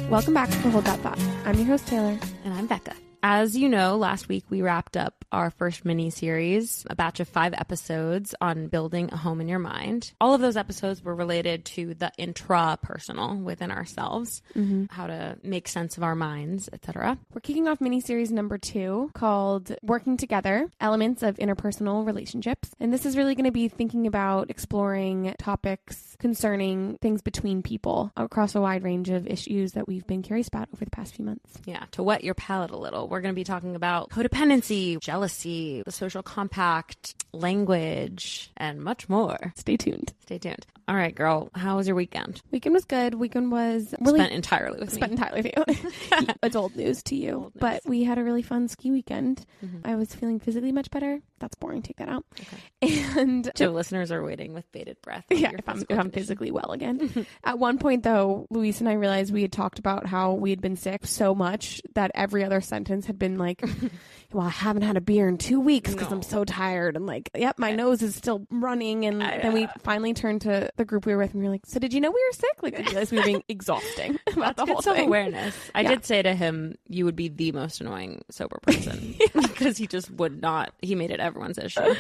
Welcome back to Hold That Thought. I'm your host, Taylor. And I'm Becca. As you know, last week we wrapped up our first mini-series, a batch of 5 episodes on building a home in your mind. All of those episodes were related to the intrapersonal within ourselves, how to make sense of our minds, etc. We're kicking off mini-series number 2 called Working Together, Elements of Interpersonal Relationships. And this is really going to be thinking about exploring topics concerning things between people across a wide range of issues that we've been curious about over the past few months. Yeah, to whet your palate a little. We're going to be talking about codependency, jealousy, the social compact, language, and much more. Stay tuned. Stay tuned. All right, girl. How was your weekend? Weekend was good. Weekend was really... Spent entirely with you. It's old news to you. Old news. But we had a really fun ski weekend. I was feeling physically much better. That's boring. Take that out. Okay. And... So listeners are waiting with bated breath. Yeah, if I'm physically well again. At one point, though, Luis and I realized we had talked about how we had been sick so much that every other sentence had been like, well, I haven't had a beer in 2 weeks because I'm so tired. And like, yep, my nose is still running. And then we finally turned to the group we were with and we were like, so did you know we were sick? Like, we realized we were being exhausting about the whole thing. Self-awareness. I did say to him, you would be the most annoying sober person because he just would not. He made it everyone's issue.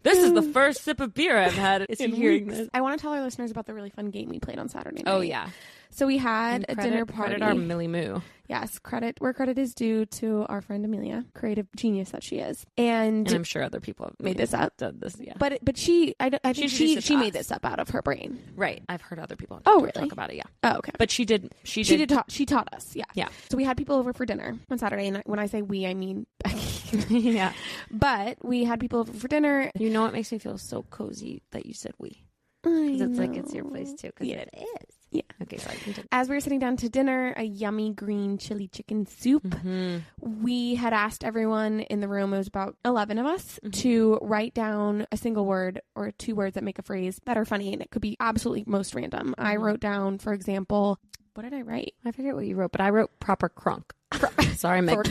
This is the first sip of beer I've had. Is he hearing this? I want to tell our listeners about the really fun game we played on Saturday night. Oh, yeah. So we had a dinner party. Credit our Millie Moo. Yes, where credit is due to our friend Amelia, creative genius that she is. And I'm sure other people have made this up. Done this, yeah. But she made this up out of her brain. Right. I've heard other people talk about it, yeah. Oh, okay. But she taught us, yeah. Yeah. So we had people over for dinner on Saturday, and when I say we, I mean Becky. Yeah. But we had people over for dinner. You know what makes me feel so cozy that you said we? Because it's like it's your place too. Because it is. Yeah. Okay, sorry. Continue. As we were sitting down to dinner, a yummy green chili chicken soup, we had asked everyone in the room, it was about 11 of us, to write down a single word or 2 words that make a phrase that are funny, and it could be absolutely most random. I wrote down, for example, what did I write? I forget what you wrote, but I wrote proper crunk. Sorry, Meg.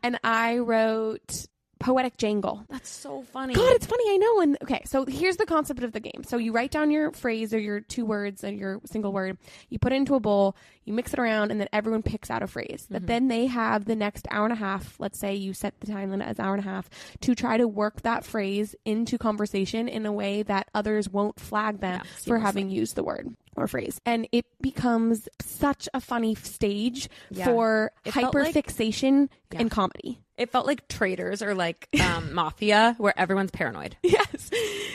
And I wrote... poetic jangle. That's so funny. God, it's funny. I know. And okay, so here's the concept of the game. So you write down your phrase or your 2 words and your single word. You put it into a bowl. You mix it around, and then everyone picks out a phrase. That then they have the next hour and a half. Let's say you set the time limit as hour and a half to try to work that phrase into conversation in a way that others won't flag them for having used the word or phrase. And it becomes such a funny stage for hyperfixation and comedy. It felt like Traitors or like Mafia, where everyone's paranoid. Yes.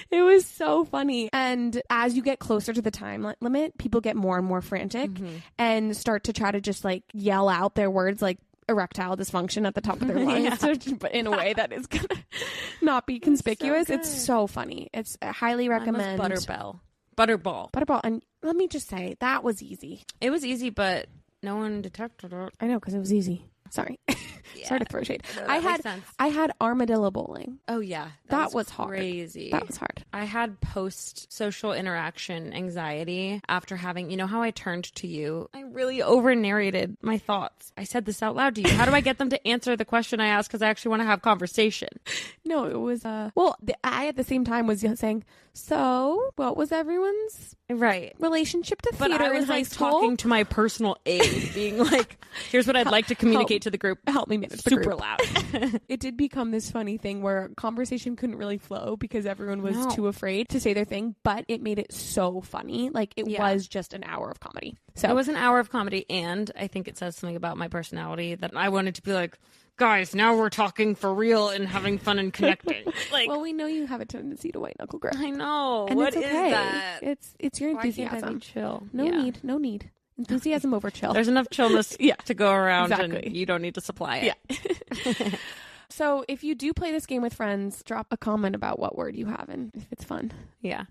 It was so funny. And as you get closer to the time limit, people get more and more frantic and start to try to just like yell out their words like erectile dysfunction at the top of their lungs, but in a way that is going to not be conspicuous. It's so funny. It's highly recommend. Butterball. And let me just say, that was easy. It was easy, but no one detected it. I know, because it was easy. Sorry. Sorry to throw shade. No, I had armadillo bowling. Oh, yeah. That was hard. Crazy. That was hard. I had post-social interaction anxiety after having, you know how I turned to you? I really over-narrated my thoughts. I said this out loud to you. How do I get them to answer the question I asked? Because I actually want to have conversation. No, it was, I at the same time was saying, so what was everyone's relationship to theater in high school? But I was like talking to my personal aide, being like, here's what I'd like to communicate to the group. Help me manage the super group. Loud. It did become this funny thing where conversation couldn't really flow because everyone was too afraid to say their thing, but it made it so funny. Like it was just an hour of comedy. So it was an hour of comedy, and I think it says something about my personality that I wanted to be like, guys, now we're talking for real and having fun and connecting. Like, well, we know you have a tendency to white knuckle grip. I know. And what it's okay. Is that? It's your enthusiasm. Why can't I be chill? No need. Enthusiasm over chill. There's enough chillness to go around, exactly. And you don't need to supply it. Yeah. So if you do play this game with friends, drop a comment about what word you have and if it's fun. Yeah.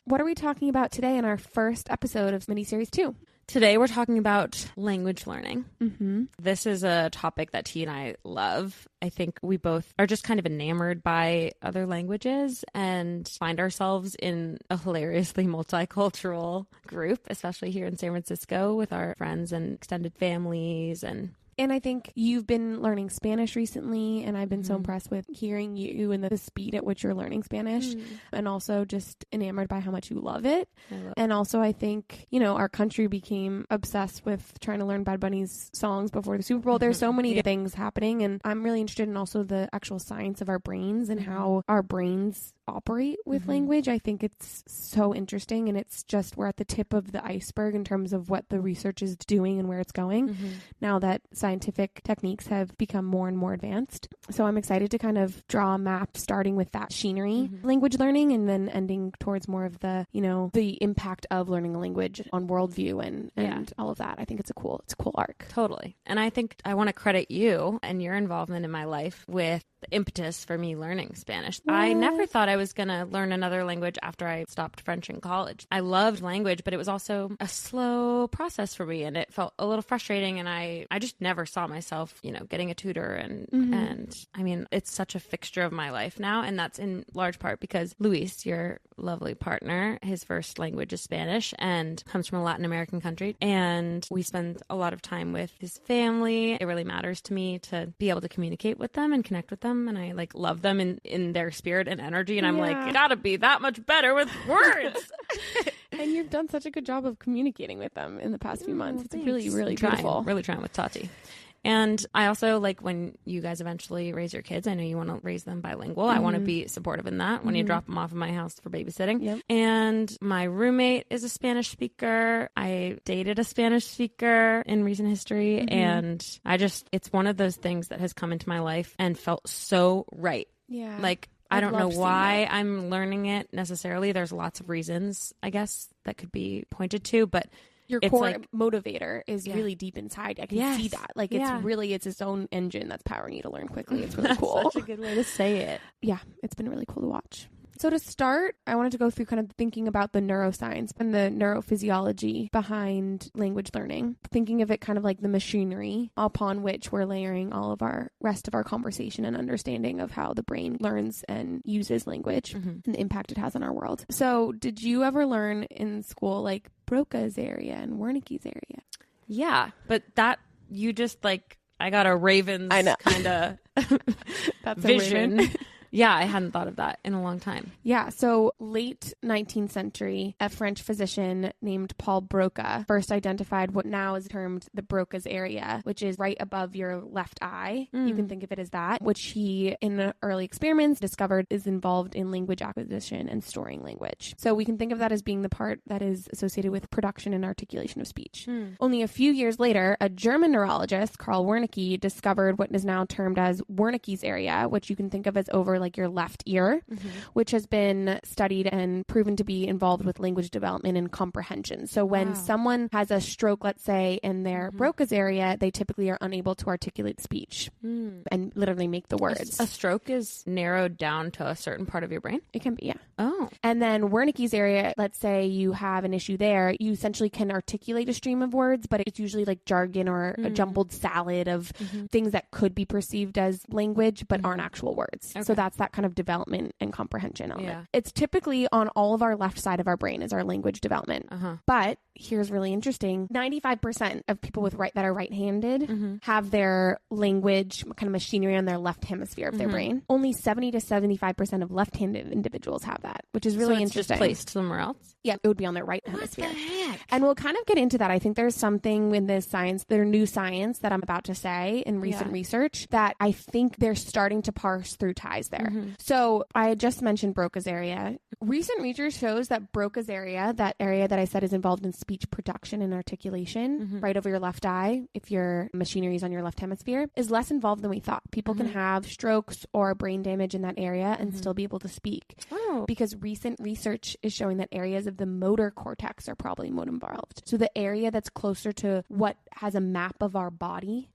What are we talking about today in our first episode of miniseries 2? Today we're talking about language learning. Mm-hmm. This is a topic that T and I love. I think we both are just kind of enamored by other languages and find ourselves in a hilariously multicultural group, especially here in San Francisco with our friends and extended families. And And I think you've been learning Spanish recently, and I've been so impressed with hearing you and the speed at which you're learning Spanish, and also just enamored by how much you love it. And also I think, you know, our country became obsessed with trying to learn Bad Bunny's songs before the Super Bowl. There's so many things happening, and I'm really interested in also the actual science of our brains and how our brains operate with language. I think it's so interesting, and it's just we're at the tip of the iceberg in terms of what the research is doing and where it's going now that scientific techniques have become more and more advanced. So I'm excited to kind of draw a map starting with that machinery language learning, and then ending towards more of the, you know, the impact of learning a language on worldview and all of that. I think it's a cool arc. Totally. And I think I want to credit you and your involvement in my life with the impetus for me learning Spanish. What? I never thought I was going to learn another language after I stopped French in college. I loved language, but it was also a slow process for me, and it felt a little frustrating, and I just never saw myself, you know, getting a tutor, and I mean, it's such a fixture of my life now, and that's in large part because Luis, your lovely partner, his first language is Spanish and comes from a Latin American country, and we spend a lot of time with his family. It really matters to me to be able to communicate with them and connect with them, and I like love them in their spirit and energy, and I'm like, you gotta be that much better with words. And you've done such a good job of communicating with them in the past few months. It's really, really beautiful. Really trying with Tati. And I also, like, when you guys eventually raise your kids, I know you want to raise them bilingual. I want to be supportive in that when you drop them off at my house for babysitting. Yep. And my roommate is a Spanish speaker. I dated a Spanish speaker in recent history. And it's one of those things that has come into my life and felt so right. Yeah. Like, I don't know why I'm learning it necessarily. There's lots of reasons, I guess, that could be pointed to, but your core motivator is really deep inside. I can see that. Like, it's its own engine that's powering you to learn quickly. It's really cool. Such a good way to say it. Yeah, it's been really cool to watch. So to start, I wanted to go through kind of thinking about the neuroscience and the neurophysiology behind language learning, thinking of it kind of like the machinery upon which we're layering all of our rest of our conversation and understanding of how the brain learns and uses language and the impact it has on our world. So did you ever learn in school like Broca's area and Wernicke's area? Yeah, but that you just like, I got a Ravens kind of vision. Yeah, I hadn't thought of that in a long time. Yeah, so late 19th century, a French physician named Paul Broca first identified what now is termed the Broca's area, which is right above your left eye. You can think of it as that, which he, in early experiments, discovered is involved in language acquisition and storing language. So we can think of that as being the part that is associated with production and articulation of speech. Only a few years later, a German neurologist, Karl Wernicke, discovered what is now termed as Wernicke's area, which you can think of as over like your left ear, which has been studied and proven to be involved with language development and comprehension. So when someone has a stroke, let's say, in their Broca's area, they typically are unable to articulate speech and literally make the words. A stroke is narrowed down to a certain part of your brain? It can be, yeah. Oh. And then Wernicke's area, let's say you have an issue there, you essentially can articulate a stream of words, but it's usually like jargon or a jumbled salad of things that could be perceived as language but aren't actual words. Okay. So that's that kind of development and comprehension element. Yeah. It's typically on all of our left side of our brain is our language development. But here's really interesting. 95% of people with that are right-handed have their language kind of machinery on their left hemisphere of their brain. Only 70 to 75% of left-handed individuals have that, which is really interesting. Just placed somewhere else? Yeah, it would be on their right hemisphere. What the heck? And we'll kind of get into that. I think there's something in this science, their new science that I'm about to say in recent research that I think they're starting to parse through ties there. So I had just mentioned Broca's area. Recent research shows that Broca's area, that area that I said is involved in speech production and articulation, right over your left eye, if your machinery is on your left hemisphere, is less involved than we thought. People can have strokes or brain damage in that area and still be able to speak. Because recent research is showing that areas of the motor cortex are probably more involved. So the area that's closer to what has a map of our body,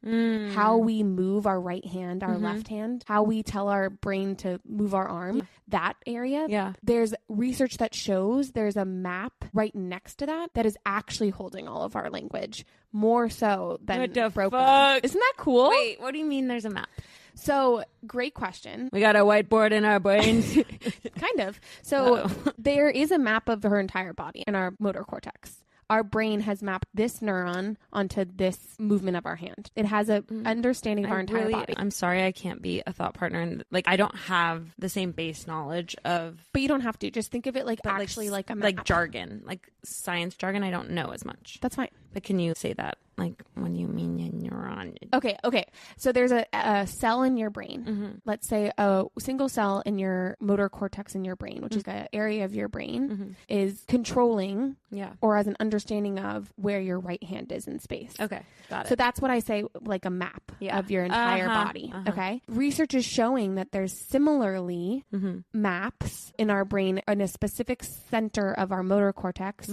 how we move our right hand, our left hand, how we tell our brain to move our arm, that area, there's research that shows there's a map right next to that is actually holding all of our language, more so than Broca. Isn't that cool? Wait, what do you mean there's a map? So, great question. We got a whiteboard in our brains. Kind of. So, there is a map of her entire body in our motor cortex. our brain has mapped this neuron onto this movement of our hand. It has a understanding of our entire body. I'm sorry I can't be a thought partner. And like, I don't have the same base knowledge of... But you don't have to. Just think of it like actually like a map. Like jargon. Like science jargon, I don't know as much. That's fine. But can you say that? Like when you mean a neuron. Okay. So there's a cell in your brain. Mm-hmm. Let's say a single cell in your motor cortex in your brain, which is an area of your brain, is controlling or has an understanding of where your right hand is in space. Okay, got it. So that's what I say, like a map of your entire body. Okay. Research is showing that there's similarly maps in our brain in a specific center of our motor cortex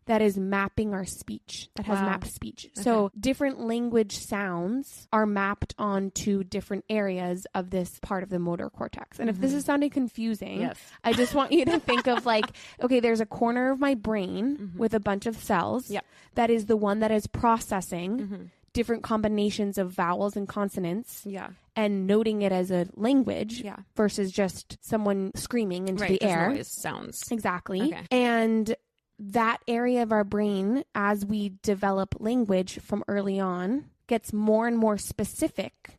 that is mapping our speech, that has mapped speech. Okay. So different language sounds are mapped onto different areas of this part of the motor cortex. And if this is sounding confusing, I just want you to think of like, okay, there's a corner of my brain with a bunch of cells that is the one that is processing different combinations of vowels and consonants and noting it as a language versus just someone screaming into the air. Noise sounds. Exactly. Okay. And that area of our brain, as we develop language from early on, gets more and more specific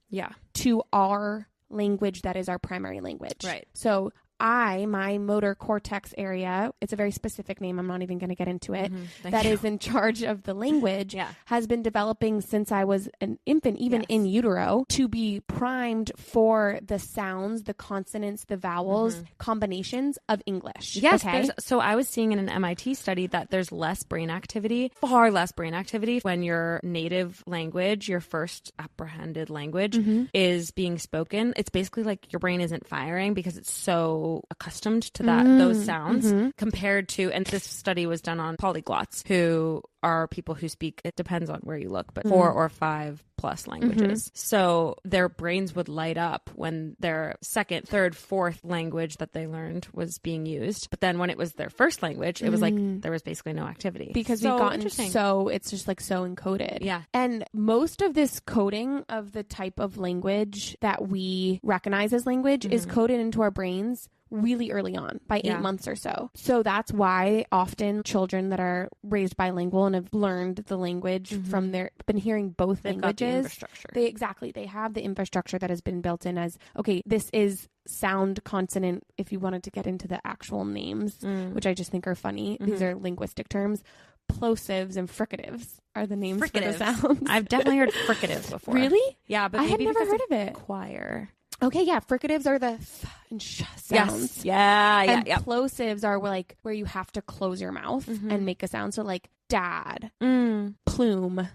to our language that is our primary language. Right. So my motor cortex area, it's a very specific name, I'm not even going to get into it, that is in charge of the language, has been developing since I was an infant, even in utero, to be primed for the sounds, the consonants, the vowels, combinations of English. Yes. Okay? So I was seeing in an MIT study that there's less brain activity, far less brain activity when your native language, your first apprehended language is being spoken. It's basically like your brain isn't firing because it's so accustomed to those sounds compared to, and this study was done on polyglots who are people who speak, it depends on where you look, but 4 or 5 plus languages. So their brains would light up when their second, third, fourth language that they learned was being used. But then when it was their first language, it was like there was basically no activity. Because we've gotten so, it's just like so encoded. Yeah. And most of this coding of the type of language that we recognize as language is coded into our brains really early on, by 8 months or so. So that's why often children that are raised bilingual and have learned the language from been hearing both languages. The infrastructure. They have the infrastructure that has been built in as, okay, this is sound consonant, if you wanted to get into the actual names, which I just think are funny. These are linguistic terms. Plosives and fricatives are the names for the sounds. I've definitely heard fricatives before. Really? Yeah, but I had never heard of it. Choir. Okay, yeah. Fricatives are the th and sh sounds. Yes. Yeah. And plosives are like where you have to close your mouth and make a sound. So like dad, plume.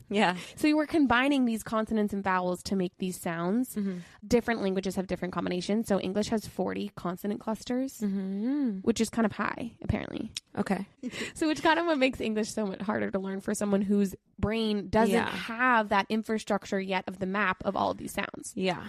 Yeah. So you were combining these consonants and vowels to make these sounds. Different languages have different combinations. So English has 40 consonant clusters, which is kind of high, apparently. Okay. So which kind of what makes English so much harder to learn for someone whose brain doesn't have that infrastructure yet of the map of all of these sounds. Yeah.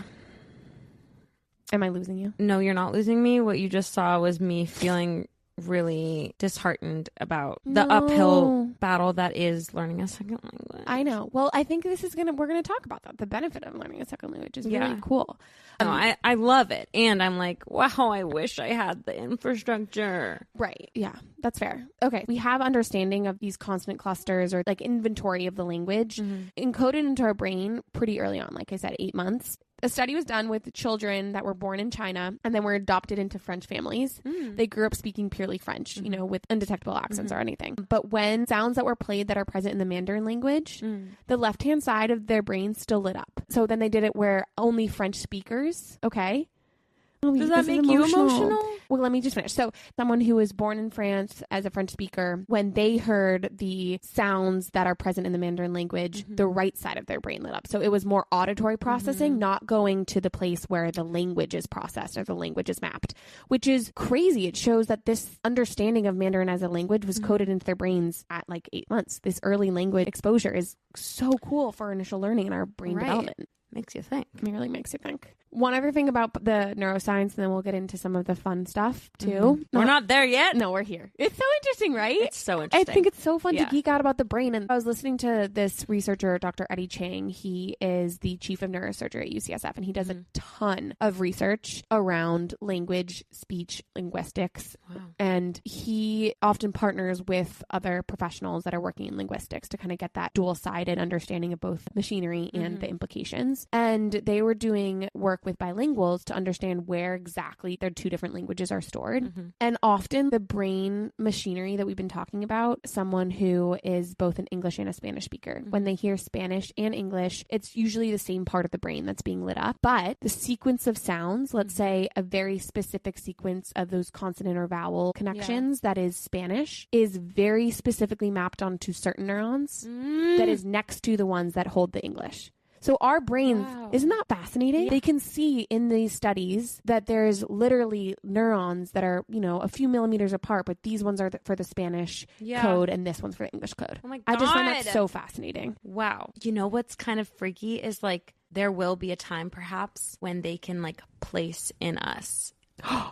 Am I losing you? No, you're not losing me. What you just saw was me feeling really disheartened about the uphill battle that is learning a second language. I know. Well, I think we're gonna talk about that. The benefit of learning a second language is really cool. No, I love it. And I'm like, wow, I wish I had the infrastructure. Right. Yeah, that's fair. Okay. We have understanding of these consonant clusters or like inventory of the language encoded into our brain pretty early on. Like I said, 8 months. A study was done with children that were born in China and then were adopted into French families. They grew up speaking purely French, you know, with undetectable accents or anything. But when sounds that were played that are present in the Mandarin language, the left-hand side of their brain still lit up. So then they did it where only French speakers, Does that make you emotional? Well, let me just finish. So someone who was born in France as a French speaker, when they heard the sounds that are present in the Mandarin language, the right side of their brain lit up. So it was more auditory processing, not going to the place where the language is processed or the language is mapped, which is crazy. It shows that this understanding of Mandarin as a language was coded into their brains at like 8 months. This early language exposure is so cool for initial learning and our brain development. Makes you think. It really makes you think. One other thing about the neuroscience, and then we'll get into some of the fun stuff too. Mm-hmm. We're not there yet. No, we're here. It's so interesting, right? It's so interesting. I think it's so fun to geek out about the brain. And I was listening to this researcher, Dr. Eddie Chang. He is the chief of neurosurgery at UCSF, and he does a ton of research around language, speech, linguistics. Wow. And he often partners with other professionals that are working in linguistics to kind of get that dual-sided understanding of both machinery and the implications. And they were doing work with bilinguals to understand where exactly their two different languages are stored. And often the brain machinery that we've been talking about, someone who is both an English and a Spanish speaker, when they hear Spanish and English, it's usually the same part of the brain that's being lit up. But the sequence of sounds, let's say a very specific sequence of those consonant or vowel connections that is Spanish, is very specifically mapped onto certain neurons that is next to the ones that hold the English. So our brains, isn't that fascinating? They can see in these studies that there's literally neurons that are, you know, a few millimeters apart, but these ones are for the Spanish code and this one's for the English code. Oh my God. I just find that so fascinating. Wow. You know what's kind of freaky is like there will be a time perhaps when they can like place in us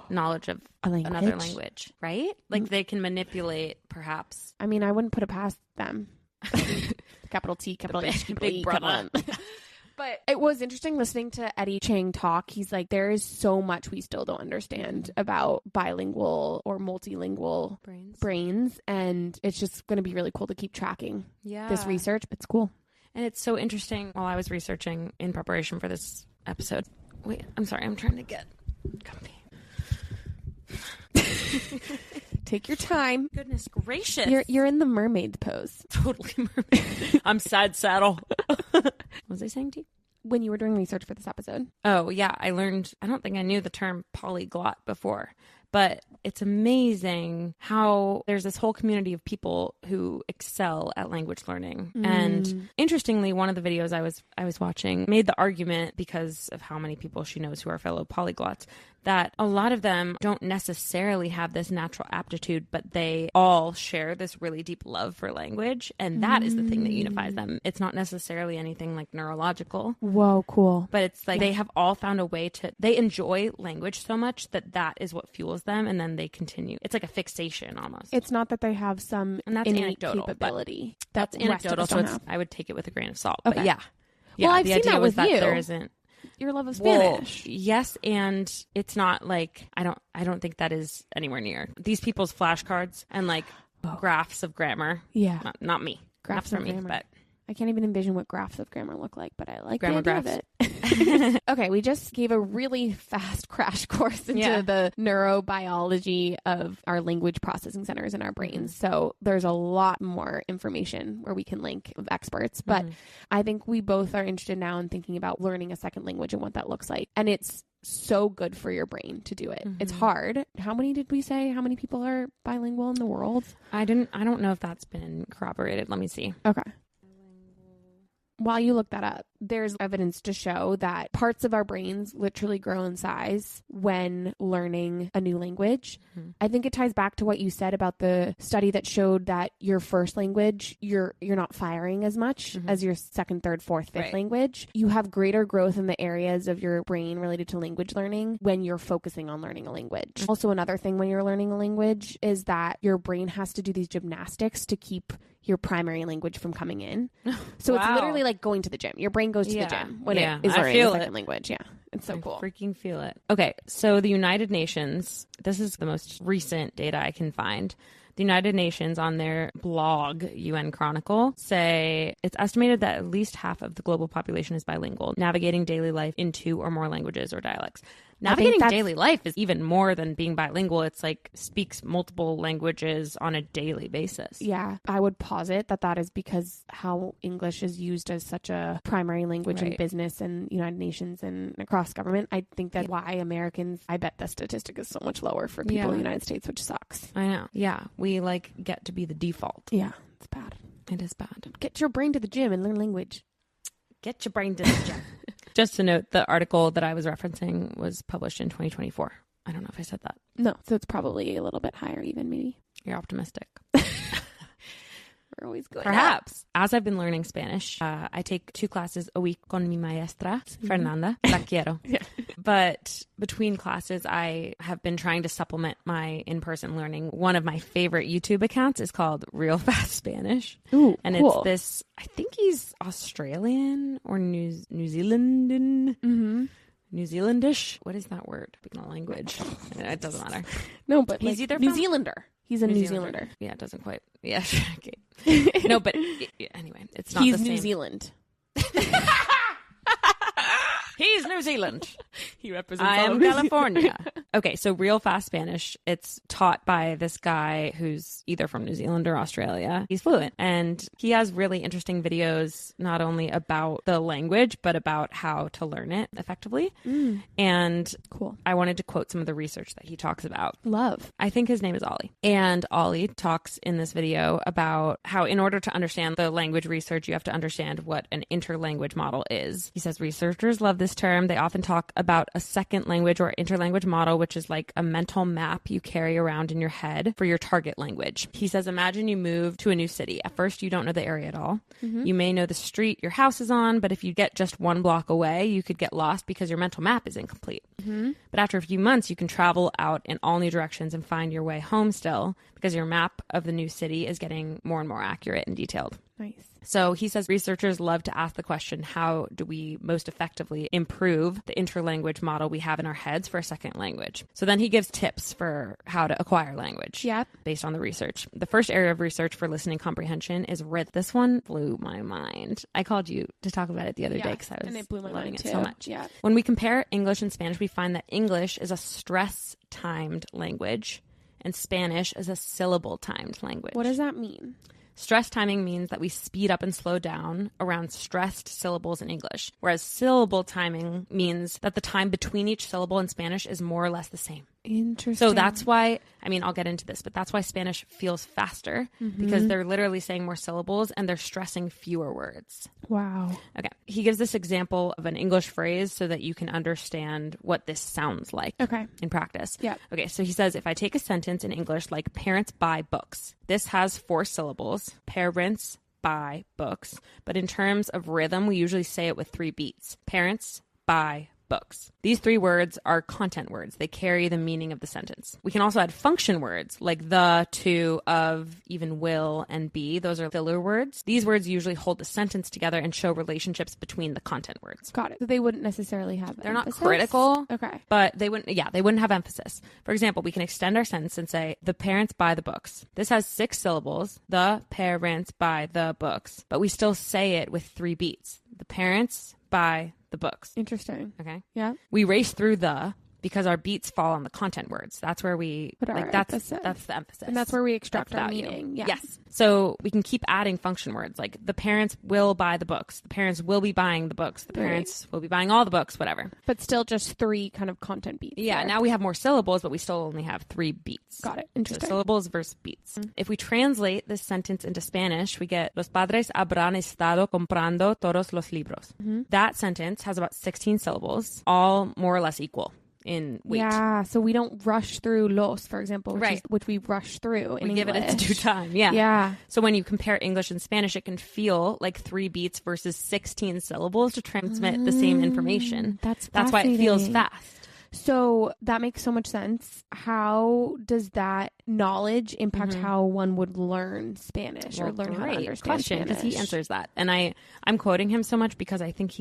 knowledge of another language, right? Like they can manipulate perhaps. I mean, I wouldn't put it past them. Capital T, capital H, capital E, capital M. But it was interesting listening to Eddie Chang talk. He's like, there is so much we still don't understand about bilingual or multilingual brains. And it's just going to be really cool to keep tracking this research. It's cool. And it's so interesting. While I was researching in preparation for this episode. Wait, I'm sorry. I'm trying to get comfy. Take your time. Goodness gracious. You're in the mermaid pose. Totally mermaid. I'm side saddle. What was I saying to you? When you were doing research for this episode. Oh, yeah. I don't think I knew the term polyglot before, but it's amazing how there's this whole community of people who excel at language learning. And interestingly, one of the videos I was watching made the argument, because of how many people she knows who are fellow polyglots, that a lot of them don't necessarily have this natural aptitude, but they all share this really deep love for language. And that is the thing that unifies them. It's not necessarily anything like neurological. Whoa, cool. But it's like they have all found a way they enjoy language so much that is what fuels them. And then they continue. It's like a fixation almost. It's not that they have some innate capability. That's anecdotal. So I would take it with a grain of salt. Okay. But yeah. Well, I've seen that with you. There isn't. Your love of Spanish. Well, yes, and it's not like I don't think that is anywhere near these people's flashcards and like graphs of grammar. Yeah, not me. Graphs not of for me, grammar. but I can't even envision what graphs of grammar look like, but I like grammar the idea graphs. of it. Okay, we just gave a really fast crash course into the neurobiology of our language processing centers in our brains. So there's a lot more information where we can link with experts. But I think we both are interested now in thinking about learning a second language and what that looks like. And it's so good for your brain to do it. It's hard. How many did we say? How many people are bilingual in the world? I don't know if that's been corroborated. Let me see. Okay. While you look that up, there's evidence to show that parts of our brains literally grow in size when learning a new language. I think it ties back to what you said about the study that showed that your first language, you're not firing as much as your second, third, fourth, fifth language. You have greater growth in the areas of your brain related to language learning when you're focusing on learning a language. Also, another thing when you're learning a language is that your brain has to do these gymnastics to keep your primary language from coming in. So it's literally like going to the gym. Your brain goes to the gym when it is learning a second language. Yeah. It's so cool. I freaking feel it. Okay. So the United Nations, this is the most recent data I can find. The United Nations on their blog, UN Chronicle, say it's estimated that at least half of the global population is bilingual, navigating daily life in 2 or more languages or dialects. Navigating daily life is even more than being bilingual. It's like speaks multiple languages on a daily basis. Yeah, I would posit that is because how English is used as such a primary language in business and United Nations and across government. I think that's why Americans, I bet the statistic is so much lower for people in the United States, which sucks. I know. Yeah, we like get to be the default. Yeah, it's bad. It is bad. Get your brain to the gym and learn language. Get your brain to the gym. Just to note, the article that I was referencing was published in 2024. I don't know if I said that. No, so it's probably a little bit higher even, maybe. You're optimistic. We're always going Perhaps. As I've been learning Spanish, I take 2 classes a week con mi maestra, Fernanda. La quiero. Yeah. But between classes, I have been trying to supplement my in-person learning. One of my favorite YouTube accounts is called Real Fast Spanish. Ooh, and cool. it's this, I think he's Australian or New Zealandan. Mm-hmm. New Zealandish? What is that word? Speaking a language. It doesn't matter. No, but he's either New from Zealander. He's a New Zealander. Yeah, it doesn't quite. Yeah, okay. No, but anyway, it's not He's the same. New Zealand. He's New Zealand. He represents I all am of New California. Okay, so Real Fast Spanish, it's taught by this guy who's either from New Zealand or Australia. He's fluent, and he has really interesting videos, not only about the language, but about how to learn it effectively. And Cool. I wanted to quote some of the research that he talks about. Love. I think his name is Ollie. And Ollie talks in this video about how in order to understand the language research, you have to understand what an interlanguage model is. He says researchers love this term. They often talk about a second language or interlanguage model, which is like a mental map you carry around in your head for your target language. He says, imagine you move to a new city. At first, you don't know the area at all. You may know the street your house is on, but if you get just 1 block away, you could get lost because your mental map is incomplete. But after a few months, you can travel out in all new directions and find your way home still because your map of the new city is getting more and more accurate and detailed. Nice. So he says researchers love to ask the question, how do we most effectively improve the interlanguage model we have in our heads for a second language? So then he gives tips for how to acquire language based on the research. The first area of research for listening comprehension is rhythm. This one blew my mind. I called you to talk about it the other day because I was and it blew my loving mind it too. so much. Yeah. When we compare English and Spanish, we find that English is a stress-timed language and Spanish is a syllable-timed language. What does that mean? Stress timing means that we speed up and slow down around stressed syllables in English, whereas syllable timing means that the time between each syllable in Spanish is more or less the same. Interesting. So that's why, I mean, I'll get into this, but that's why Spanish feels faster because they're literally saying more syllables and they're stressing fewer words. Wow. Okay. He gives this example of an English phrase so that you can understand what this sounds like in practice. Yeah. Okay. So he says, if I take a sentence in English like parents buy books, this has 4 syllables. Parents buy books. But in terms of rhythm, we usually say it with 3 beats. Parents buy books. These 3 words are content words. They carry the meaning of the sentence. We can also add function words like the, to, of, even will, and be. Those are filler words. These words usually hold the sentence together and show relationships between the content words. Got it. So they wouldn't necessarily have They're emphasis? not critical. Okay. But they wouldn't have emphasis. For example, we can extend our sentence and say, the parents buy the books. This has 6 syllables. The parents buy the books. But we still say it with 3 beats. The parents buy the books. Interesting. Okay. Yeah. We race through the because our beats fall on the content words. That's where we Put our that's emphasis. the emphasis. And that's where we extract That's our value. meaning. Yeah. Yes. So we can keep adding function words like the parents will buy the books. The parents will be buying the books. The parents will be buying all the books, whatever. But still just 3 kind of content beats. Yeah. there. Now we have more syllables, but we still only have 3 beats. Got it. So Interesting. syllables versus beats. If we translate this sentence into Spanish, we get Los padres habrán estado comprando todos los libros. That sentence has about 16 syllables, all more or less equal in weight. Yeah, so we don't rush through los, for example, which we rush through in We give it its English. due time. Yeah. Yeah. So when you compare English and Spanish, it can feel like 3 beats versus 16 syllables to transmit the same information. That's why it feels fascinating. fast. So that makes so much sense. How does that knowledge impact how one would learn Spanish or learn how to understand question, because Spanish? he answers that. And I'm quoting him so much because I think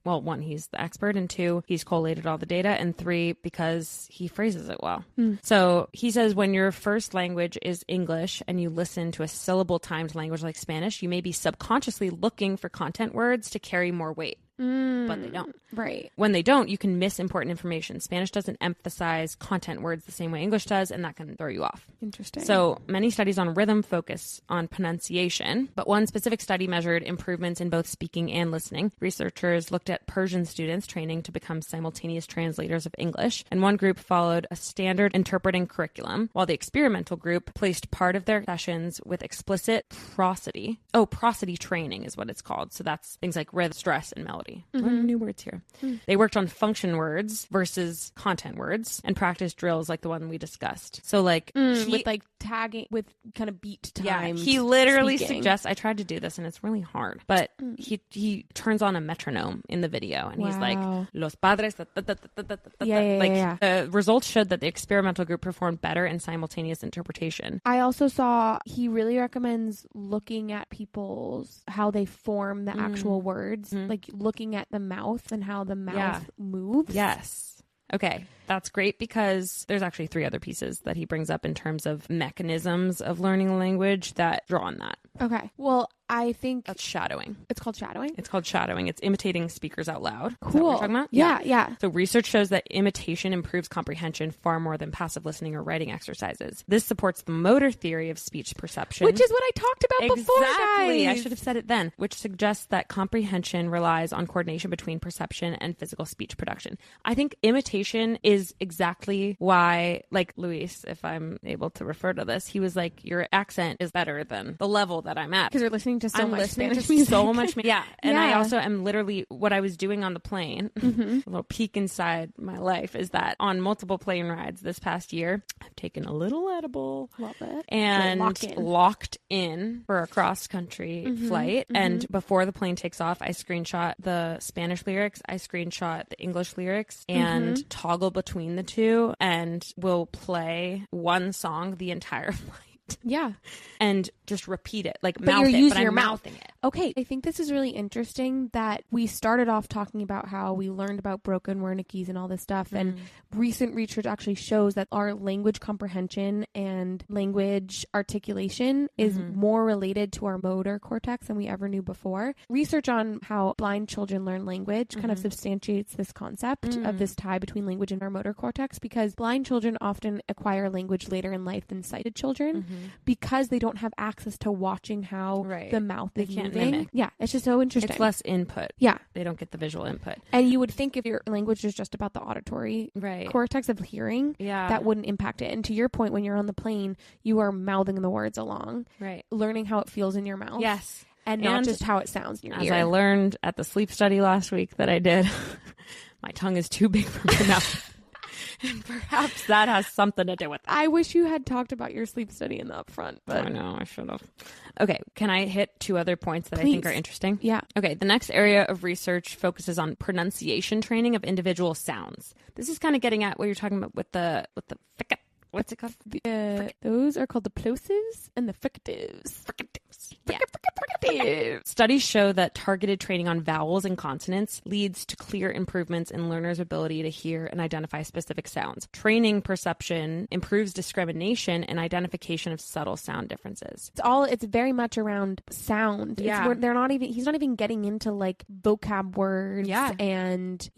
one, he's the expert, and 2, he's collated all the data, and 3, because he phrases it well. So he says when your first language is English and you listen to a syllable-timed language like Spanish, you may be subconsciously looking for content words to carry more weight. But they don't. Right. When they don't, you can miss important information. Spanish doesn't emphasize content words the same way English does, and that can throw you off. Interesting. So many studies on rhythm focus on pronunciation, but one specific study measured improvements in both speaking and listening. Researchers looked at Persian students training to become simultaneous translators of English, and one group followed a standard interpreting curriculum, while the experimental group placed part of their sessions with explicit prosody. Oh, prosody training is what it's called. So that's things like rhythm, stress, and melody. vocabulary. Learning new words here. They worked on function words versus content words and practice drills like the one we discussed. So like with like tagging with kind of beat time. Yeah, he literally suggests, I tried to do this and it's really hard, but he turns on a metronome in the video and he's like, los padres, the results showed that the experimental group performed better in simultaneous interpretation. I also saw he really recommends looking at people's, how they form the actual words, like looking at the mouth and how the mouth moves. Yes. Okay, that's great because there's actually 3 other pieces that he brings up in terms of mechanisms of learning a language that draw on that. Okay. Well, I think that's shadowing. It's called shadowing? It's called shadowing. It's imitating speakers out loud. Cool. Is that what you're talking about? Yeah. So research shows that imitation improves comprehension far more than passive listening or writing exercises. This supports the motor theory of speech perception. Which is what I talked about before, guys. I should have said it then. Which suggests that comprehension relies on coordination between perception and physical speech production. I think imitation is exactly why, like Luis, if I'm able to refer to this, he was like, your accent is better than the level that I'm at. Because you're listening to so much Spanish music. So much. Yeah. And I also am literally, what I was doing on the plane, a little peek inside my life, is that on multiple plane rides this past year, I've taken a little edible. Love it. And locked in for a cross-country flight. And before the plane takes off, I screenshot the Spanish lyrics, I screenshot the English lyrics, and toggle between the two, and will play one song the entire flight. Yeah. And just repeat it, like but mouth you're it, using but I'm your mouthing it. Okay, I think this is really interesting that we started off talking about how we learned about broken Wernicke's and all this stuff, and recent research actually shows that our language comprehension and language articulation is more related to our motor cortex than we ever knew before. Research on how blind children learn language kind of substantiates this concept of this tie between language and our motor cortex, because blind children often acquire language later in life than sighted children because they don't have access to watching how the mouth is moving. Mimic. Yeah, it's just so interesting. It's less input. Yeah. They don't get the visual input. And you would think if your language is just about the auditory cortex of hearing, that wouldn't impact it. And to your point, when you're on the plane, you are mouthing the words along. Right. Learning how it feels in your mouth. Yes. And not just how it sounds in your ear. As I learned at the sleep study last week that I did, my tongue is too big for my mouth. And perhaps that has something to do with it. I wish you had talked about your sleep study in the upfront. But I know, I should have. Okay, can I hit 2 other points that I think are interesting? Yeah. Okay, the next area of research focuses on pronunciation training of individual sounds. This is kind of getting at what you're talking about with the what's it called? Those are called the plosives and the fricatives. Yeah. Studies show that targeted training on vowels and consonants leads to clear improvements in learners' ability to hear and identify specific sounds. Training perception improves discrimination and identification of subtle sound differences. It's very much around sound. Yeah. He's not even getting into like vocab words and,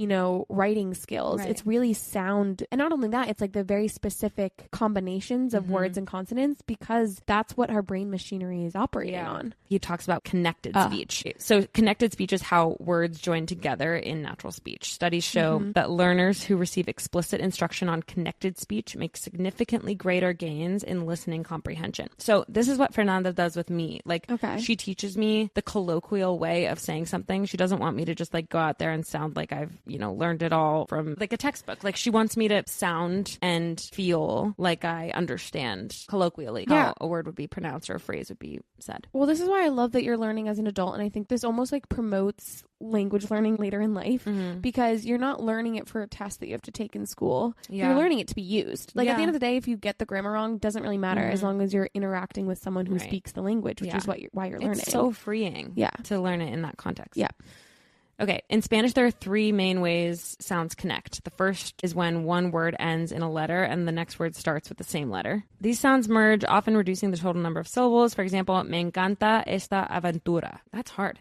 writing skills. Right. It's really sound. And not only that, it's like the very specific combinations of words and consonants, because that's what our brain machinery is operating on. He talks about connected speech. So connected speech is how words join together in natural speech. Studies show that learners who receive explicit instruction on connected speech make significantly greater gains in listening comprehension. So this is what Fernanda does with me. Like, she teaches me the colloquial way of saying something. She doesn't want me to just like go out there and sound like I've, learned it all from like a textbook. Like, she wants me to sound and feel like I understand colloquially how a word would be pronounced or a phrase would be said. Well, this is why I love that you're learning as an adult, and I think this almost like promotes language learning later in life, because you're not learning it for a test that you have to take in school. You're learning it to be used. Like at the end of the day, if you get the grammar wrong, doesn't really matter as long as you're interacting with someone who speaks the language, which is why you're learning. It's so freeing to learn it in that context. Yeah. Okay, in Spanish, there are 3 main ways sounds connect. The first is when one word ends in a letter and the next word starts with the same letter. These sounds merge, often reducing the total number of syllables. For example, me encanta esta aventura. That's hard.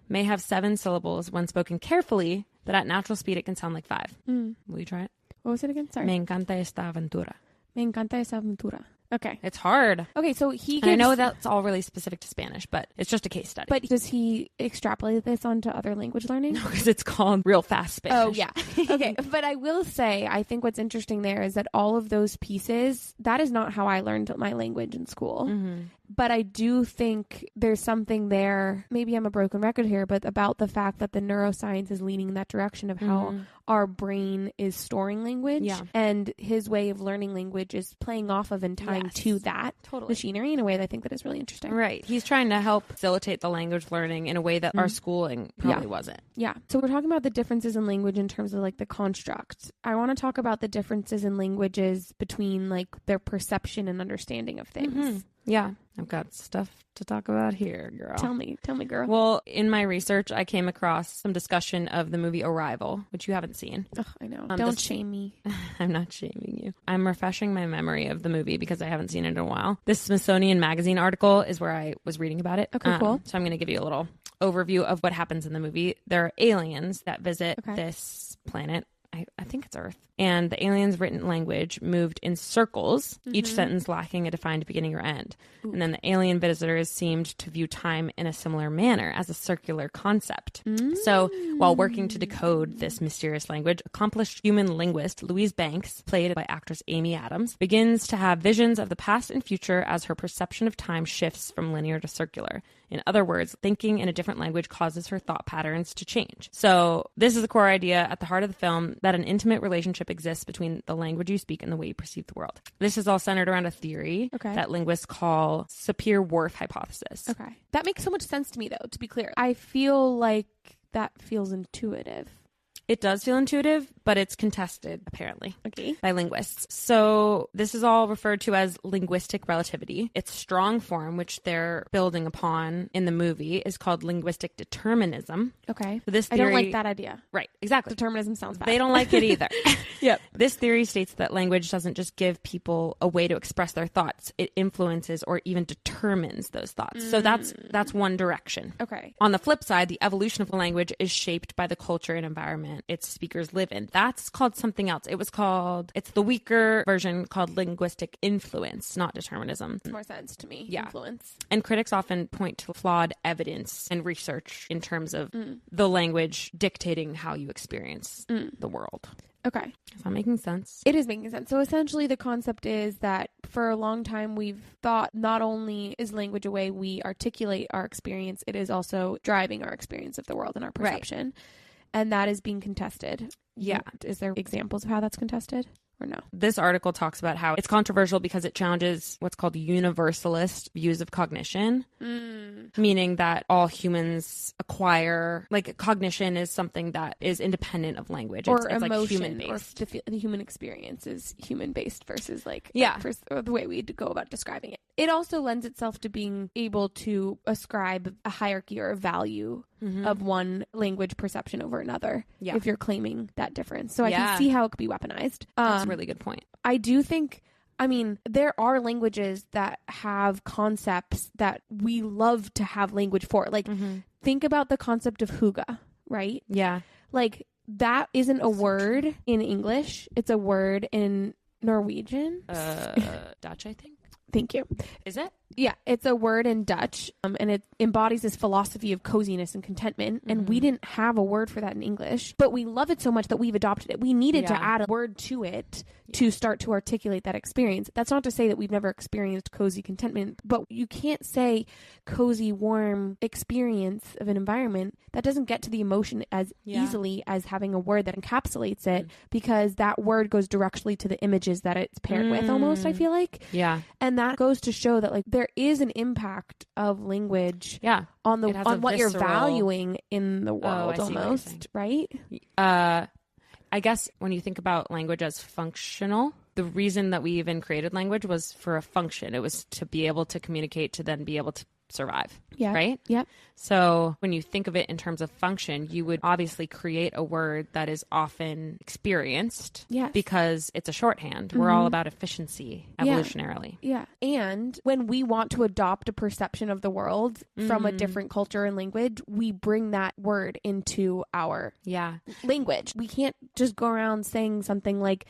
May have 7 syllables. When spoken carefully, but at natural speed, it can sound like 5. Will you try it? What was it again? Sorry. Me encanta esta aventura. Me encanta esta aventura. Okay. It's hard. Okay, so I know that's all really specific to Spanish, but it's just a case study. But does he extrapolate this onto other language learning? No, because it's called real fast Spanish. Oh, yeah. Okay, but I will say, I think what's interesting there is that all of those pieces, that is not how I learned my language in school. But I do think there's something there, maybe I'm a broken record here, but about the fact that the neuroscience is leaning in that direction of how our brain is storing language. Yeah. And his way of learning language is playing off of and tying to that machinery in a way that I think that is really interesting. Right. He's trying to help facilitate the language learning in a way that our schooling probably wasn't. Yeah. So we're talking about the differences in language in terms of like the construct. I want to talk about the differences in languages between like their perception and understanding of things. Yeah. I've got stuff to talk about here, girl. Tell me, girl. Well, in my research, I came across some discussion of the movie Arrival, which you haven't seen. Oh, I know. Don't shame me. I'm not shaming you. I'm refreshing my memory of the movie because I haven't seen it in a while. This Smithsonian Magazine article is where I was reading about it. Okay, cool. So I'm going to give you a little overview of what happens in the movie. There are aliens that visit this planet. I think it's Earth. And the aliens' written language moved in circles, each sentence lacking a defined beginning or end. And then the alien visitors seemed to view time in a similar manner, as a circular concept. So while working to decode this mysterious language, accomplished human linguist Louise Banks, played by actress Amy Adams, begins to have visions of the past and future as her perception of time shifts from linear to circular. In other words, thinking in a different language causes her thought patterns to change. So this is the core idea at the heart of the film, that an intimate relationship exists between the language you speak and the way you perceive the world. This is all centered around a theory that linguists call Sapir-Whorf hypothesis. Okay. That makes so much sense to me, though, to be clear. I feel like that feels intuitive. It does feel intuitive, but it's contested, apparently, by linguists. So this is all referred to as linguistic relativity. Its strong form, which they're building upon in the movie, is called linguistic determinism. Okay. So this theory, I don't like that idea. Right, exactly. Determinism sounds bad. They don't like it either. Yep. This theory states that language doesn't just give people a way to express their thoughts. It influences or even determines those thoughts. So that's one direction. Okay. On the flip side, the evolution of the language is shaped by the culture and environment its speakers live in. That's called something else. It's the weaker version called linguistic influence, not determinism. Makes more sense to me. Yeah. Influence. And critics often point to flawed evidence and research in terms of the language dictating how you experience the world. Okay. Is that making sense? It is making sense. So essentially the concept is that for a long time we've thought not only is language a way we articulate our experience, it is also driving our experience of the world and our perception. Right. And that is being contested. Yeah. Is there examples of how that's contested? Or no? This article talks about how it's controversial because it challenges what's called universalist views of cognition, meaning that all humans acquire, like cognition is something that is independent of language. Or it's emotion, like human-based. Or the human experience is human-based versus like the way we go about describing it. It also lends itself to being able to ascribe a hierarchy or a value of one language perception over another if you're claiming that difference. So I can see how it could be weaponized. That's a really good point. I do think, I mean, there are languages that have concepts that we love to have language for. Like, think about the concept of hygge, right? Yeah. Like, that isn't a word in English. It's a word in Norwegian. Dutch, I think. Thank you. Is it? Yeah, it's a word in Dutch, and it embodies this philosophy of coziness and contentment, and we didn't have a word for that in English, but we love it so much that we've adopted it. We needed to add a word to it to start to articulate that experience. That's not to say that we've never experienced cozy contentment, but you can't say cozy, warm experience of an environment. That doesn't get to the emotion as easily as having a word that encapsulates it, because that word goes directly to the images that it's paired with almost, I feel like. Yeah. And that goes to show that like there is an impact of language on what you're valuing in the world almost, right? I guess when you think about language as functional, the reason that we even created language was for a function. It was to be able to communicate, to then be able to survive. Yeah. Right? Yeah. So when you think of it in terms of function, you would obviously create a word that is often experienced because it's a shorthand. We're all about efficiency evolutionarily. Yeah. And when we want to adopt a perception of the world from a different culture and language, we bring that word into our language. We can't just go around saying something like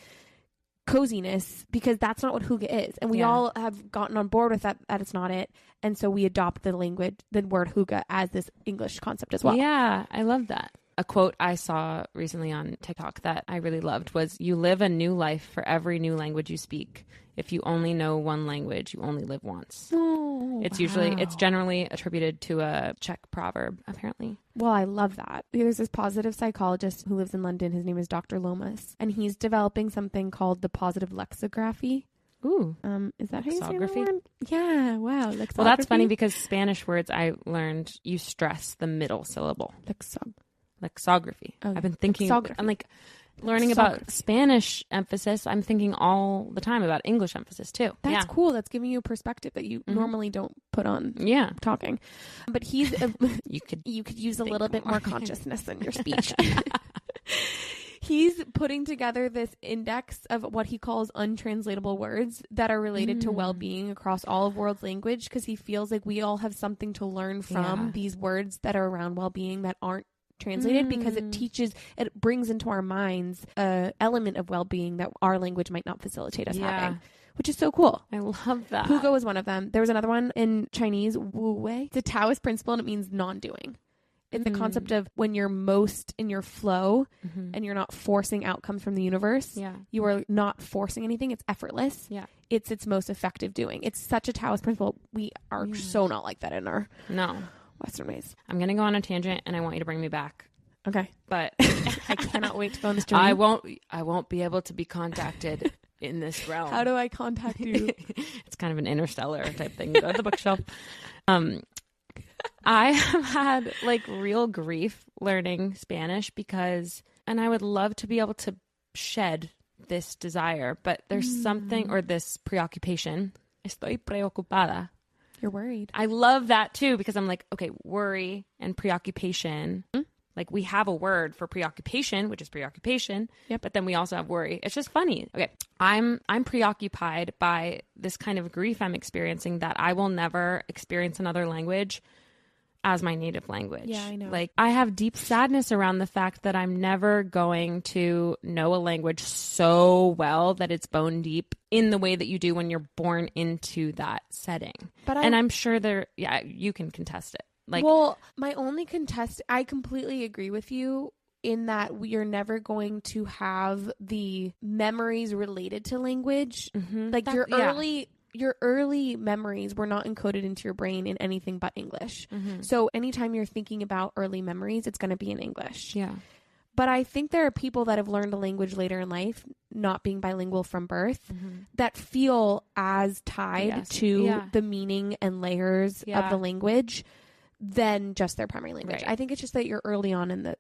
coziness, because that's not what hygge is, and we all have gotten on board with that it's not it, and so we adopt the word hygge as this English concept as well. I love that. A quote I saw recently on TikTok that I really loved was, "You live a new life for every new language you speak. If you only know one language, you only live once." Oh, It's generally attributed to a Czech proverb, apparently. Well, I love that. There's this positive psychologist who lives in London. His name is Dr. Lomas, and he's developing something called the positive lexicography. Ooh. Is that how you say that Lexicography? word? Yeah, wow. Lexicography? Well, that's funny because Spanish words I learned, you stress the middle syllable. Lexicography. Oh, I've been thinking, lexicography. I'm like learning about Spanish emphasis. I'm thinking all the time about English emphasis too. That's cool. That's giving you a perspective that you normally don't put on talking. But he's you could use a little bit more consciousness in your speech. He's putting together this index of what he calls untranslatable words that are related to well-being across all of world's language, because he feels like we all have something to learn from these words that are around well-being that aren't translated, because it brings into our minds a element of well-being that our language might not facilitate us having, which is so cool. I love that. Hugo was one of them. There was another one in Chinese, Wu Wei. It's a Taoist principle, and it means non-doing. It's the concept of when you're most in your flow and you're not forcing outcomes from the universe. Yeah. You are not forcing anything. It's effortless. Yeah. It's its most effective doing. It's such a Taoist principle. We are so not like that in our Western ways. I'm going to go on a tangent, and I want you to bring me back. Okay. But I cannot wait to go on this journey. I won't be able to be contacted in this realm. How do I contact you? It's kind of an Interstellar type thing. Go to the bookshelf. I have had like real grief learning Spanish and I would love to be able to shed this desire, but there's something, or this preoccupation. Estoy preocupada. You're worried. I love that too, because I'm like, okay, worry and preoccupation. Like we have a word for preoccupation, which is preoccupation. Yep. But then we also have worry. It's just funny. Okay. I'm preoccupied by this kind of grief I'm experiencing that I will never experience another language as my native language. Yeah, I know. Like I have deep sadness around the fact that I'm never going to know a language so well that it's bone deep in the way that you do when you're born into that setting. And I'm sure you can contest it. I completely agree with you in that we are never going to have the memories related to language. Like your early memories were not encoded into your brain in anything but English. So anytime you're thinking about early memories, it's going to be in English. Yeah. But I think there are people that have learned a language later in life, not being bilingual from birth, that feel as tied to the meaning and layers of the language than just their primary language. Right. I think it's just that you're early on in the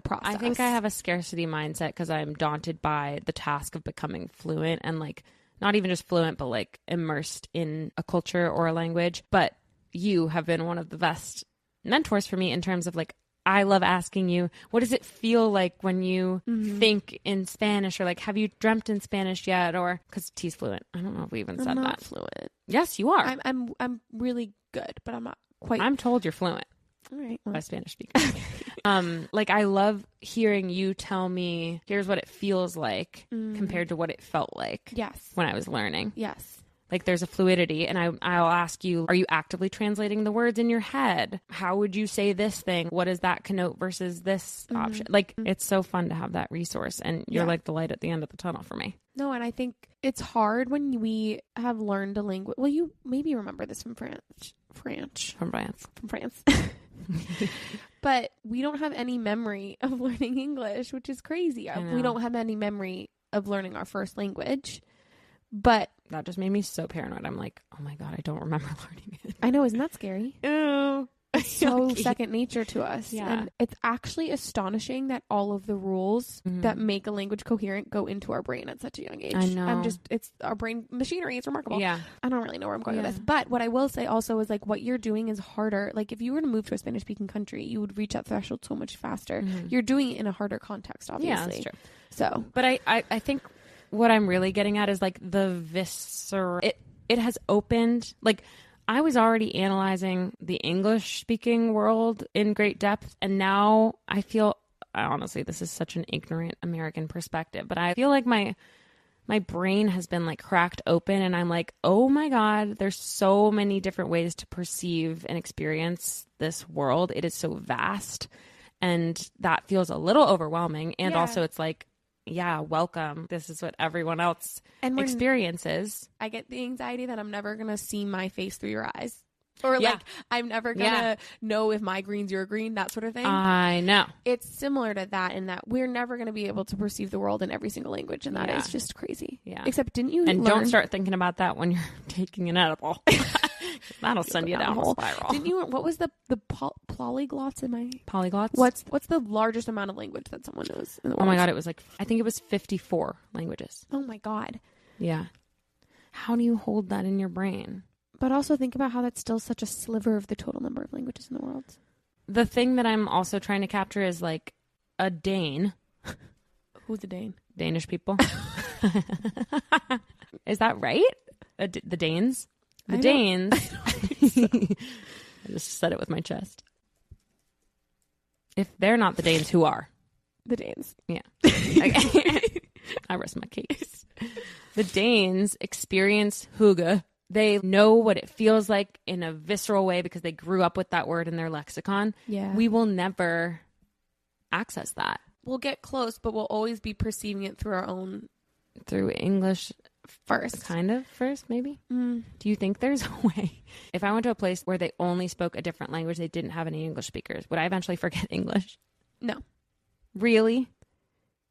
process. I think I have a scarcity mindset because I'm daunted by the task of becoming fluent, and like not even just fluent, but like immersed in a culture or a language. But you have been one of the best mentors for me in terms of like, I love asking you, what does it feel like when you think in Spanish, or like, have you dreamt in Spanish yet? Or because T's fluent. I don't know if we even said that. I'm not fluent. Yes, you are. I'm really good, but I'm not quite. I'm told you're fluent. All right. By Spanish speaker. Like I love hearing you tell me, here's what it feels like compared to what it felt like. Yes. When I was learning. Yes. Like there's a fluidity, and I'll ask you, are you actively translating the words in your head? How would you say this thing? What does that connote versus this option? Like it's so fun to have that resource, and you're like the light at the end of the tunnel for me. No, and I think it's hard when we have learned a language. Well, you maybe remember this from France. From France. But we don't have any memory of learning English, which is crazy. We don't have any memory of learning our first language. But that just made me so paranoid. I'm like, oh my God, I don't remember learning it. I know. Isn't that scary? Ew. It's so second nature to us. Yeah. And it's actually astonishing that all of the rules that make a language coherent go into our brain at such a young age. I know. It's our brain machinery. It's remarkable. Yeah. I don't really know where I'm going with this. But what I will say also is like what you're doing is harder. Like if you were to move to a Spanish speaking country, you would reach that threshold so much faster. You're doing it in a harder context, obviously. Yeah, that's true. So, but I think what I'm really getting at is like the visceral, it has opened, like I was already analyzing the English speaking world in great depth. And now I feel, honestly, this is such an ignorant American perspective, but I feel like my brain has been like cracked open, and I'm like, oh my God, there's so many different ways to perceive and experience this world. It is so vast. And that feels a little overwhelming. And Yeah. also it's like, yeah, welcome. This is what everyone else And experiences. I get the anxiety that I'm never going to see my face through your eyes. Or Yeah. like, I'm never going to know if my green's your green, that sort of thing. I know. It's similar to that in that we're never going to be able to perceive the world in every single language. And that is just crazy. Yeah. Except didn't you And learn... don't start thinking about that when you're taking an edible. That'll send you down a spiral. Didn't you? What was the polyglots in my... Polyglots? What's the largest amount of language that someone knows in the world? Oh my God. It was like, I think it was 54 languages. Oh my God. Yeah. How do you hold that in your brain? But also think about how that's still such a sliver of the total number of languages in the world. The thing that I'm also trying to capture is like a Dane. Who's a Dane? Danish people. Is that right? The Danes? The Danes. I just said it with my chest. If they're not the Danes, who are? The Danes. Yeah. Okay. I rest my case. The Danes experience hygge. They know what it feels like in a visceral way because they grew up with that word in their lexicon. Yeah. We will never access that. We'll get close, but we'll always be perceiving it through our own... Through English first. Kind of first, maybe? Mm. Do you think there's a way? If I went to a place where they only spoke a different language, they didn't have any English speakers, would I eventually forget English? No. Really?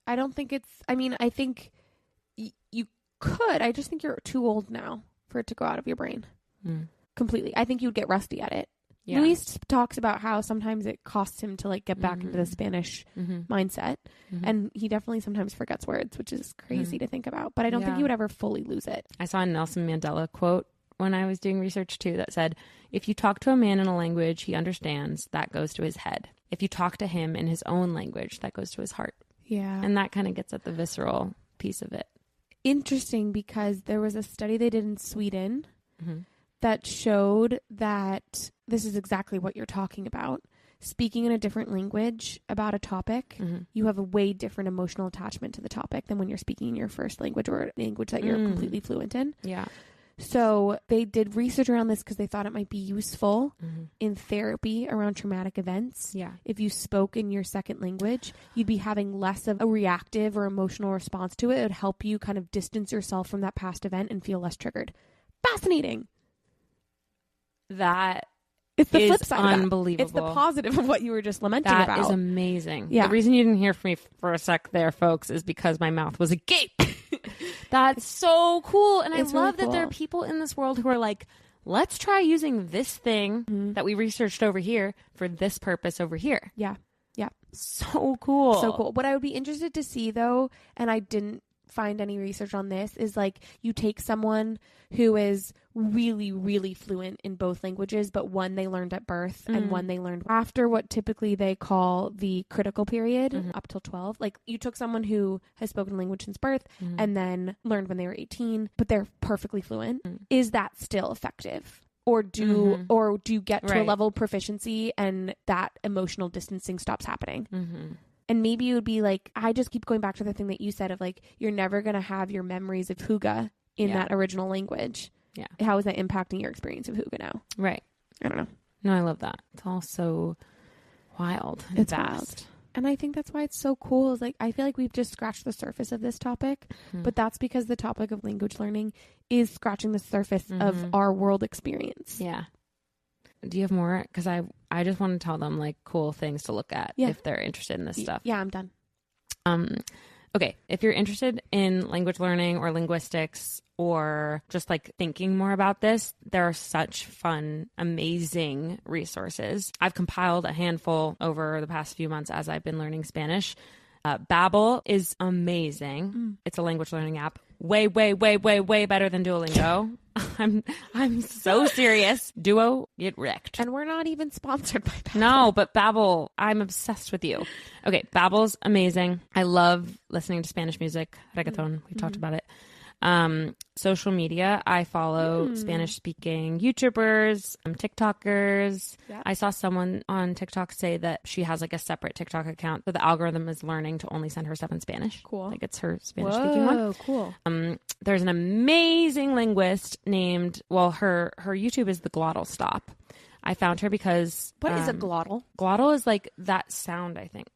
I don't think it's... I mean, I think you could. I just think you're too old now for it to go out of your brain completely. I think you would get rusty at it. Yeah. Luis talks about how sometimes it costs him to like get back into the Spanish mindset, and he definitely sometimes forgets words, which is crazy to think about. But I don't think he would ever fully lose it. I saw a Nelson Mandela quote when I was doing research too that said, "If you talk to a man in a language he understands, that goes to his head. If you talk to him in his own language, that goes to his heart." Yeah, and that kind of gets at the visceral piece of it. Interesting, because there was a study they did in Sweden that showed that this is exactly what you're talking about. Speaking in a different language about a topic, you have a way different emotional attachment to the topic than when you're speaking in your first language or a language that you're completely fluent in. Yeah. So they did research around this because they thought it might be useful in therapy around traumatic events. Yeah. If you spoke in your second language, you'd be having less of a reactive or emotional response to it. It would help you kind of distance yourself from that past event and feel less triggered. Fascinating. That it's the is flip side unbelievable. It's the positive of what you were just lamenting about. That is amazing. Yeah. The reason you didn't hear from me for a sec there, folks, is because my mouth was agape. That's so cool. And I love that there are people in this world who are like, let's try using this thing that we researched over here for this purpose over here. Yeah. Yeah. So cool. So cool. What I would be interested to see, though, and I didn't find any research on this, is like you take someone who is really, really fluent in both languages, but one they learned at birth and one they learned after what typically they call the critical period, up till 12. Like you took someone who has spoken language since birth and then learned when they were 18, but they're perfectly fluent. Is that still effective? Or do you get to a level of proficiency and that emotional distancing stops happening? And maybe it would be like, I just keep going back to the thing that you said of like, you're never going to have your memories of hygge in that original language. Yeah. How is that impacting your experience of hygge now? Right. I don't know. No, I love that. It's all so wild. It's wild. And I think that's why it's so cool. Is like, I feel like we've just scratched the surface of this topic, but that's because the topic of language learning is scratching the surface of our world experience. Yeah. Do you have more? Because I just want to tell them like cool things to look at if they're interested in this stuff. Yeah, I'm done. Okay. If you're interested in language learning or linguistics or just like thinking more about this, there are such fun, amazing resources. I've compiled a handful over the past few months as I've been learning Spanish. Babbel is amazing. It's a language learning app. Way, way, way, way, way better than Duolingo. I'm so serious. Duo, get wrecked. And we're not even sponsored by Babbel. No, but Babbel, I'm obsessed with you. Okay, Babbel's amazing. I love listening to Spanish music, reggaeton. We've talked about it. Social media, I follow Spanish-speaking YouTubers, TikTokers. Yeah. I saw someone on TikTok say that she has like a separate TikTok account, so the algorithm is learning to only send her stuff in Spanish. Cool. Like it's her Spanish-speaking one. Oh, cool. There's an amazing linguist named, her YouTube is The Glottal Stop. I found her because... What is a glottal? Glottal is like that sound, I think.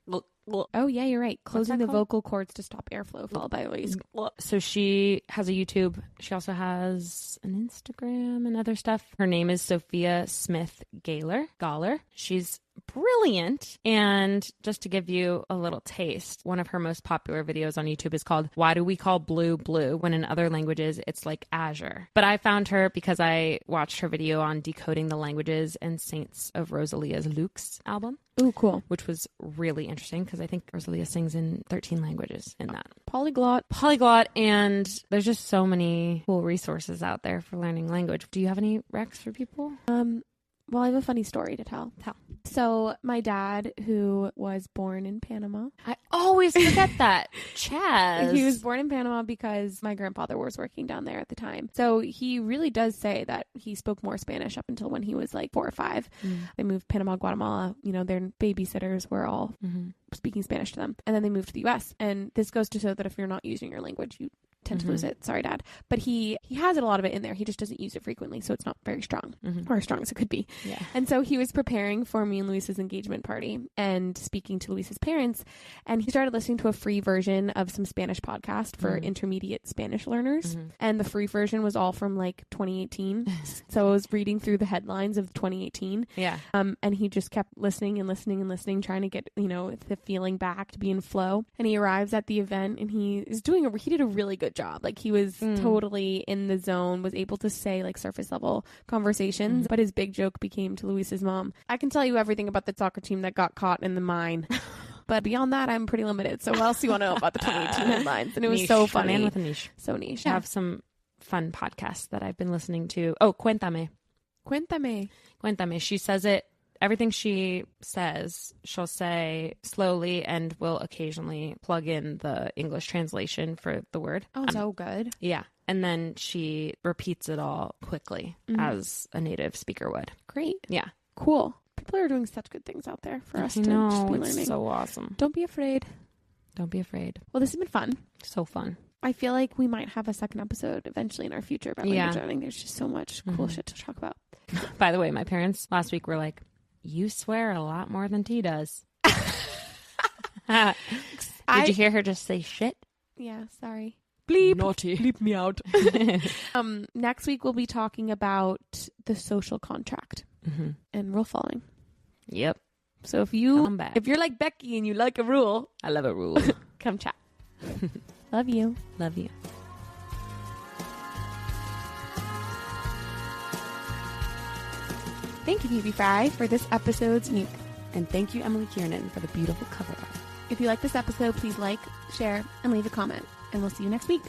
Oh, yeah, you're right. Closing the vocal cords to stop airflow followed by always. So she has a YouTube. She also has an Instagram and other stuff. Her name is Sophia Smith Galler. She's brilliant. And just to give you a little taste, one of her most popular videos on YouTube is called Why Do We Call Blue Blue When in Other Languages It's Like Azure? But I found her because I watched her video on decoding the languages and Saints of Rosalia's Luke's album. Ooh, cool. Which was really interesting because I think Rosalia sings in 13 languages in that. Polyglot. And there's just so many cool resources out there for learning language. Do you have any recs for people? Well, I have a funny story to tell. So my dad, who was born in Panama. I always forget that. Chaz. He was born in Panama because my grandfather was working down there at the time. So he really does say that he spoke more Spanish up until when he was like 4 or 5. They moved Panama, Guatemala. You know, their babysitters were all speaking Spanish to them. And then they moved to the U.S. And this goes to show that if you're not using your language, you tend to lose it. Sorry, Dad. But he has a lot of it in there. He just doesn't use it frequently, so it's not very strong, or as strong as it could be. Yeah. And so he was preparing for me and Luis's engagement party and speaking to Luis's parents, and he started listening to a free version of some Spanish podcast for intermediate Spanish learners, and the free version was all from like 2018. So I was reading through the headlines of 2018. Yeah. And he just kept listening and listening and listening, trying to get, the feeling back, to be in flow. And he arrives at the event, and he did a really good job. Like, he was totally in the zone, was able to say like surface level conversations, but his big joke became to Luis's mom, I can tell you everything about the soccer team that got caught in the mine. But beyond that, I'm pretty limited. So what else do you want to know about the 2018 headlines? And it was so funny. Man with a niche. So niche. I have some fun podcasts that I've been listening to. Oh, Cuéntame. She says it. Everything she says, she'll say slowly and will occasionally plug in the English translation for the word. Oh, so good. Yeah. And then she repeats it all quickly as a native speaker would. Great. Yeah. Cool. People are doing such good things out there for us to just be learning. It's so awesome. Don't be afraid. Don't be afraid. Well, this has been fun. So fun. I feel like we might have a second episode eventually in our future about language learning. There's just so much cool shit to talk about. By the way, my parents last week were like, you swear a lot more than T does. Did you hear her just say shit? Yeah, sorry. Bleep. Naughty. Bleep me out. Next week, we'll be talking about the social contract and rule following. Yep. So if you're like Becky and you like a rule, I love a rule. Come chat. Love you. Love you. Thank you, Phoebe Fry, for this episode's music. And thank you, Emily Kiernan, for the beautiful cover art. If you like this episode, please like, share, and leave a comment. And we'll see you next week.